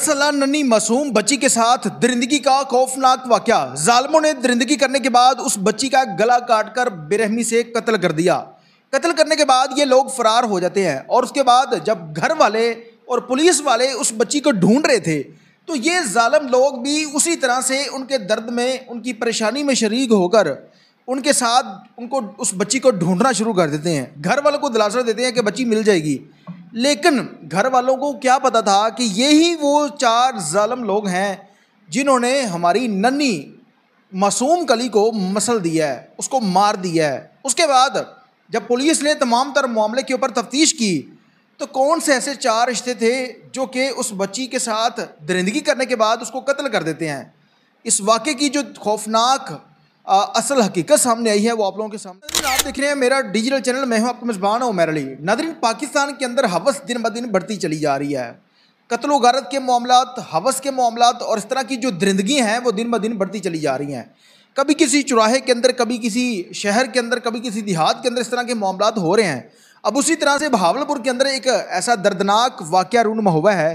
साला नन्ही मासूम बच्ची के साथ दरिंदगी का खौफनाक वाकया। जालिमों ने दरिंदगी करने के बाद उस बच्ची का गला काटकर बेरहमी से कत्ल कर दिया। कत्ल करने के बाद ये लोग फरार हो जाते हैं और उसके बाद जब घर वाले और पुलिस वाले उस बच्ची को ढूंढ रहे थे तो ये जालिम लोग भी उसी तरह से उनके दर्द में, उनकी परेशानी में शरीक होकर उनके साथ उनको उस बच्ची को ढूंढना शुरू कर देते हैं। घर वालों को दिलासा देते हैं कि बच्ची मिल जाएगी, लेकिन घर वालों को क्या पता था कि यही वो 4 जालिम लोग हैं जिन्होंने हमारी नन्ही मासूम कली को मसल दिया है, उसको मार दिया है। उसके बाद जब पुलिस ने तमाम तर मामले के ऊपर तफ्तीश की तो कौन से ऐसे 4 रिश्ते थे जो कि उस बच्ची के साथ दरिंदगी करने के बाद उसको कत्ल कर देते हैं। इस वाक़े की जो खौफनाक असल हकीकत सामने आई है वो आप लोगों के सामने। आप देख रहे हैं मेरा डिजिटल चैनल, मैं हूं आपका मेज़बान उमर अली। नाज़रीन, पाकिस्तान के अंदर हवस दिन ब दिन बढ़ती चली जा रही है। कत्ल व गारत के मामलात, हवस के मामलात और इस तरह की जो दरिंदगी हैं वो दिन ब दिन बढ़ती चली जा रही हैं। कभी किसी चौराहे के अंदर, कभी किसी शहर के अंदर, कभी किसी देहात के अंदर इस तरह के मामलात हो रहे हैं। अब उसी तरह से बहावलपुर के अंदर एक ऐसा दर्दनाक वाक़या रूनुमा हुआ है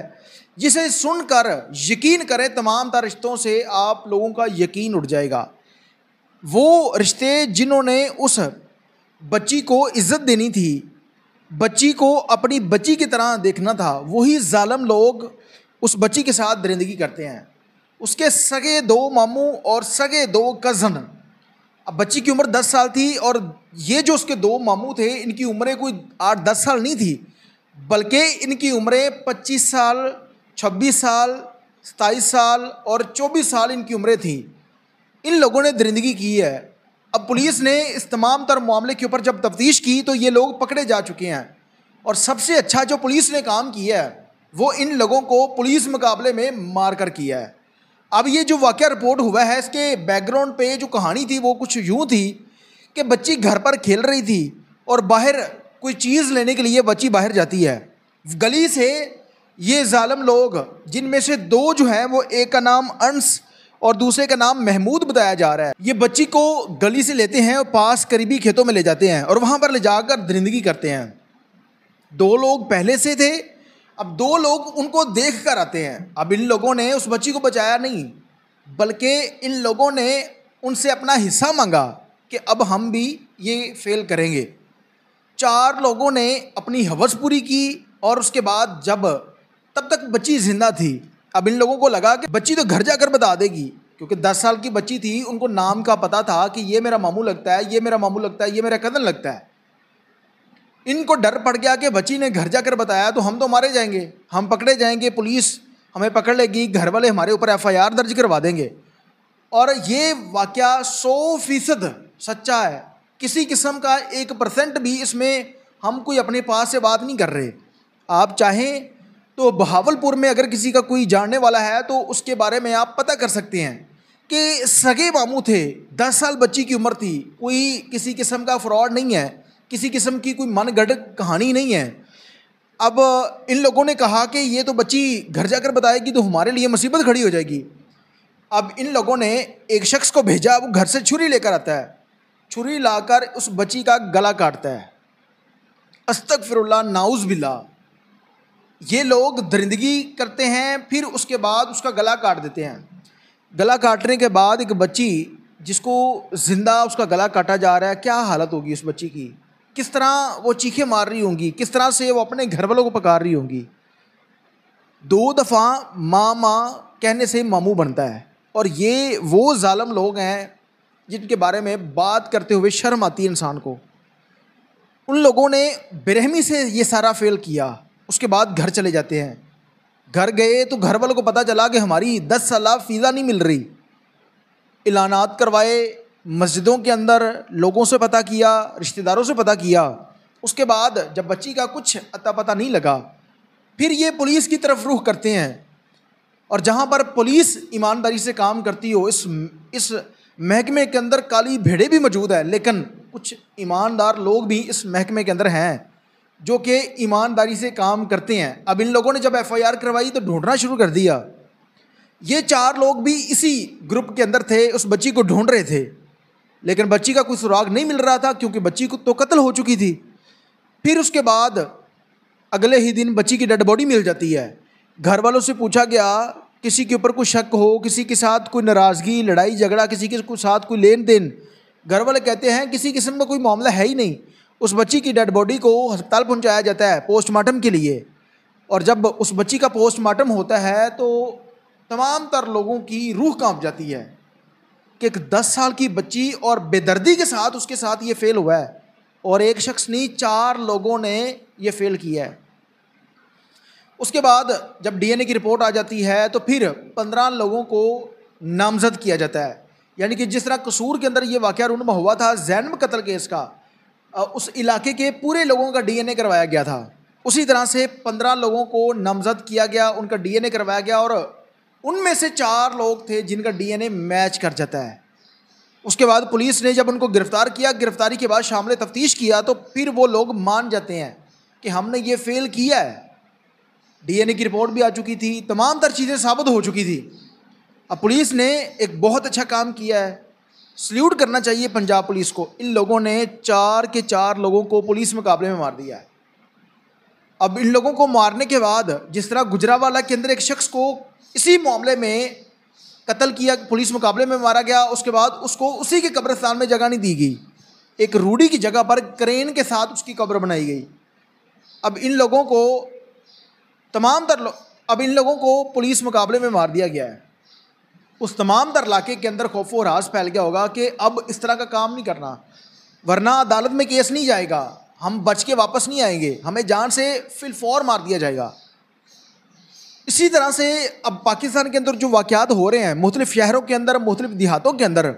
जिसे सुनकर यकीन करें तमाम तर रिश्तों से आप लोगों का यकीन उठ जाएगा। वो रिश्ते जिन्होंने उस बच्ची को इज़्ज़त देनी थी, बच्ची को अपनी बच्ची की तरह देखना था, वही जालिम लोग उस बच्ची के साथ दरिंदगी करते हैं। उसके सगे 2 मामू और सगे 2 कज़न। अब बच्ची की उम्र 10 साल थी और ये जो उसके 2 मामू थे इनकी उम्रें कोई 8-10 साल नहीं थी, बल्कि इनकी उम्रें 25 साल, 26 साल, 27 साल और 24 साल इनकी उम्रें थी। इन लोगों ने दरिंदगी की है। अब पुलिस ने इस तमाम तर मामले के ऊपर जब तफ्तीश की तो ये लोग पकड़े जा चुके हैं। और सबसे अच्छा जो पुलिस ने काम किया है वो इन लोगों को पुलिस मुकाबले में मार कर किया है। अब ये जो वाक़या रिपोर्ट हुआ है इसके बैकग्राउंड पे जो कहानी थी वो कुछ यूँ थी कि बच्ची घर पर खेल रही थी और बाहर कोई चीज़ लेने के लिए बच्ची बाहर जाती है। गली से ये जालिम लोग, जिनमें से 2 जो हैं वो एक का नाम अंस और दूसरे का नाम महमूद बताया जा रहा है, ये बच्ची को गली से लेते हैं और पास करीबी खेतों में ले जाते हैं और वहाँ पर ले जाकर दरिंदगी करते हैं। 2 लोग पहले से थे, अब 2 लोग उनको देख कर आते हैं। अब इन लोगों ने उस बच्ची को बचाया नहीं, बल्कि इन लोगों ने उनसे अपना हिस्सा मांगा कि अब हम भी ये फेल करेंगे। 4 लोगों ने अपनी हवस पूरी की और उसके बाद जब तब तक बच्ची जिंदा थी, अब इन लोगों को लगा कि बच्ची तो घर जाकर बता देगी, क्योंकि 10 साल की बच्ची थी, उनको नाम का पता था कि ये मेरा मामू लगता है, ये मेरा मामू लगता है, ये मेरा कज़न लगता है। इनको डर पड़ गया कि बच्ची ने घर जाकर बताया तो हम तो मारे जाएंगे, हम पकड़े जाएंगे, पुलिस हमें पकड़ लेगी, घर वाले हमारे ऊपर FIR दर्ज करवा देंगे। और ये वाक़या 100% सच्चा है। किसी किस्म का 1% भी इसमें हम कोई अपने पास से बात नहीं कर रहे। आप चाहें तो बहावलपुर में अगर किसी का कोई जानने वाला है तो उसके बारे में आप पता कर सकते हैं कि सगे मामू थे, 10 साल बच्ची की उम्र थी, कोई किसी किस्म का फ्रॉड नहीं है, किसी किस्म की कोई मनगढ़ंत कहानी नहीं है। अब इन लोगों ने कहा कि ये तो बच्ची घर जाकर बताएगी तो हमारे लिए मुसीबत खड़ी हो जाएगी। अब इन लोगों ने एक शख्स को भेजा, वो घर से छुरी लेकर आता है, छुरी लाकर उस बच्ची का गला काटता है। अस्तगफिरुल्लाह, नाउज़ बिल्लाह। ये लोग दरिंदगी करते हैं, फिर उसके बाद उसका गला काट देते हैं। गला काटने के बाद एक बच्ची जिसको ज़िंदा उसका गला काटा जा रहा है, क्या हालत होगी उस बच्ची की, किस तरह वो चीखें मार रही होंगी, किस तरह से वो अपने घर वालों को पुकार रही होंगी। 2 दफ़ा माँ माँ कहने से मामू बनता है। और ये वो जालिम लोग हैं जिनके बारे में बात करते हुए शर्म आती है इंसान को। उन लोगों ने बेरहमी से ये सारा फेल किया। उसके बाद घर चले जाते हैं। घर गए तो घर वालों को पता चला कि हमारी 10 साल फ़ीसा नहीं मिल रही। ऐलानात करवाए, मस्जिदों के अंदर लोगों से पता किया, रिश्तेदारों से पता किया। उसके बाद जब बच्ची का कुछ अता पता नहीं लगा, फिर ये पुलिस की तरफ रुख करते हैं। और जहाँ पर पुलिस ईमानदारी से काम करती हो, इस महकमे के अंदर काली भेड़ें भी मौजूद है, लेकिन कुछ ईमानदार लोग भी इस महकमे के अंदर हैं जो कि ईमानदारी से काम करते हैं। अब इन लोगों ने जब FIR करवाई तो ढूंढना शुरू कर दिया। ये 4 लोग भी इसी ग्रुप के अंदर थे, उस बच्ची को ढूंढ रहे थे, लेकिन बच्ची का कोई सुराग नहीं मिल रहा था क्योंकि बच्ची को तो कत्ल हो चुकी थी। फिर उसके बाद अगले ही दिन बच्ची की डेड बॉडी मिल जाती है। घर वालों से पूछा गया, किसी के ऊपर कोई शक हो, किसी के साथ कोई नाराज़गी, लड़ाई झगड़ा, किसी के साथ कोई लेन देन, घर वाले कहते हैं किसी किस्म का कोई मामला है ही नहीं। उस बच्ची की डेड बॉडी को अस्पताल पहुंचाया जाता है पोस्टमार्टम के लिए, और जब उस बच्ची का पोस्टमार्टम होता है तो तमाम तर लोगों की रूह कांप जाती है कि एक 10 साल की बच्ची और बेदर्दी के साथ उसके साथ ये फेल हुआ है, और एक शख्स नहीं 4 लोगों ने ये फेल किया है। उसके बाद जब डीएनए की रिपोर्ट आ जाती है तो फिर 15 लोगों को नामजद किया जाता है। यानी कि जिस तरह कसूर के अंदर ये वाक़या रूनुमा हुआ था जैनब कत्ल केस का, उस इलाके के पूरे लोगों का डीएनए करवाया गया था। उसी तरह से 15 लोगों को नामजद किया गया, उनका डीएनए करवाया गया, और उनमें से 4 लोग थे जिनका डीएनए मैच कर जाता है। उसके बाद पुलिस ने जब उनको गिरफ़्तार किया, गिरफ़्तारी के बाद शामिल तफ्तीश किया, तो फिर वो लोग मान जाते हैं कि हमने ये फेल किया है। डीएनए की रिपोर्ट भी आ चुकी थी, तमाम तर चीज़ें साबित हो चुकी थी। अब पुलिस ने एक बहुत अच्छा काम किया है, सल्यूट करना चाहिए पंजाब पुलिस को। इन लोगों ने 4 के 4 लोगों को पुलिस मुकाबले में मार दिया है। अब इन लोगों को मारने के बाद जिस तरह गुजरावाला के अंदर एक शख्स को इसी मामले में कत्ल किया, पुलिस मुकाबले में मारा गया, उसके बाद उसको उसी के कब्रिस्तान में जगह नहीं दी गई, एक रूढ़ी की जगह पर क्रेन के साथ उसकी कब्र बनाई गई। अब इन लोगों को पुलिस मुकाबले में मार दिया गया है। उस तमाम तर इलाके के अंदर खौफ और राज फैल गया होगा कि अब इस तरह का काम नहीं करना, वरना अदालत में केस नहीं जाएगा, हम बच के वापस नहीं आएंगे, हमें जान से फिलफौर मार दिया जाएगा। इसी तरह से अब पाकिस्तान के अंदर जो वाक़यात हो रहे हैं मुख्तलिफ़ शहरों के अंदर, मुख्तलिफ़ देहातों के अंदर,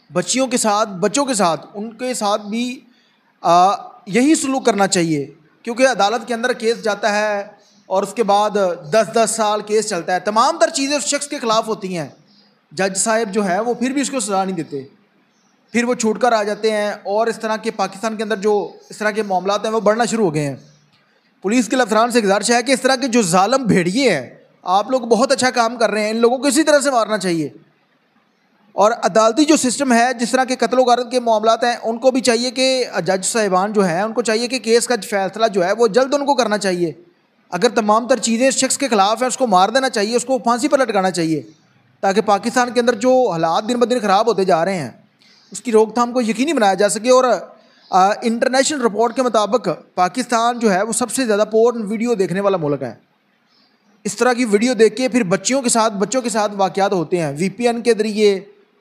बच्चों के साथ उनके साथ भी यही सलूक करना चाहिए, क्योंकि अदालत के अंदर केस जाता है और उसके बाद 10-10 साल केस चलता है, तमाम तर चीज़ें उस शख्स के ख़िलाफ़ होती हैं। जज साहब जो है वो फिर भी उसको सज़ा नहीं देते, फिर वो छूट कर आ जाते हैं, और इस तरह के पाकिस्तान के अंदर जो इस तरह के मामलात हैं वो बढ़ना शुरू हो गए हैं। पुलिस के अफसरान से गुजारिश है कि इस तरह के जो जालिम भेड़िए हैं, आप लोग बहुत अच्छा काम कर रहे हैं, इन लोगों को इसी तरह से मारना चाहिए। और अदालती जो सिस्टम है, जिस तरह के कत्ल गारत के मामलात हैं, उनको भी चाहिए कि जज साहिबान जो हैं उनको चाहिए कि केस का फैसला जो है वो जल्द उनको करना चाहिए। अगर तमाम तर चीज़ें इस शख्स के ख़िलाफ़ हैं, उसको मार देना चाहिए, उसको फांसी पर लटकाना चाहिए, ताकि पाकिस्तान के अंदर जो हालात दिन ब दिन ख़राब होते जा रहे हैं उसकी रोकथाम को यकीनी बनाया जा सके। और इंटरनेशनल रिपोर्ट के मुताबिक पाकिस्तान जो है वो सबसे ज़्यादा पोर्न वीडियो देखने वाला मुल्क है। इस तरह की वीडियो देख के फिर बच्चों के साथ वाक़यात होते हैं वीपीएन के ज़रिए,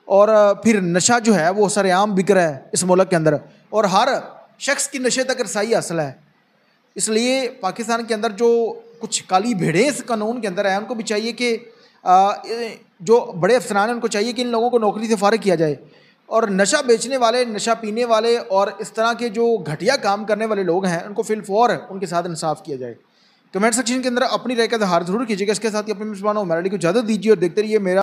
और फिर नशा जो है वो सरेआम बिक रहा है इस मुल्क के अंदर, और हर शख्स की नशे तक रसाई हासिल है। इसलिए पाकिस्तान के अंदर जो कुछ काली भेड़ें इस कानून के अंदर हैं, उनको भी चाहिए कि जो बड़े अफसरान हैं उनको चाहिए कि इन लोगों को नौकरी से फारिग किया जाए, और नशा बेचने वाले, नशा पीने वाले और इस तरह के जो घटिया काम करने वाले लोग हैं उनको फिलफौर उनके साथ इंसाफ किया जाए। कमेंट सेक्शन के अंदर अपनी राय का इज़हार ज़रूर कीजिएगा। इसके साथ ही अपने मेज़बानों को इजाज़त दीजिए और देखते रहिए मेरा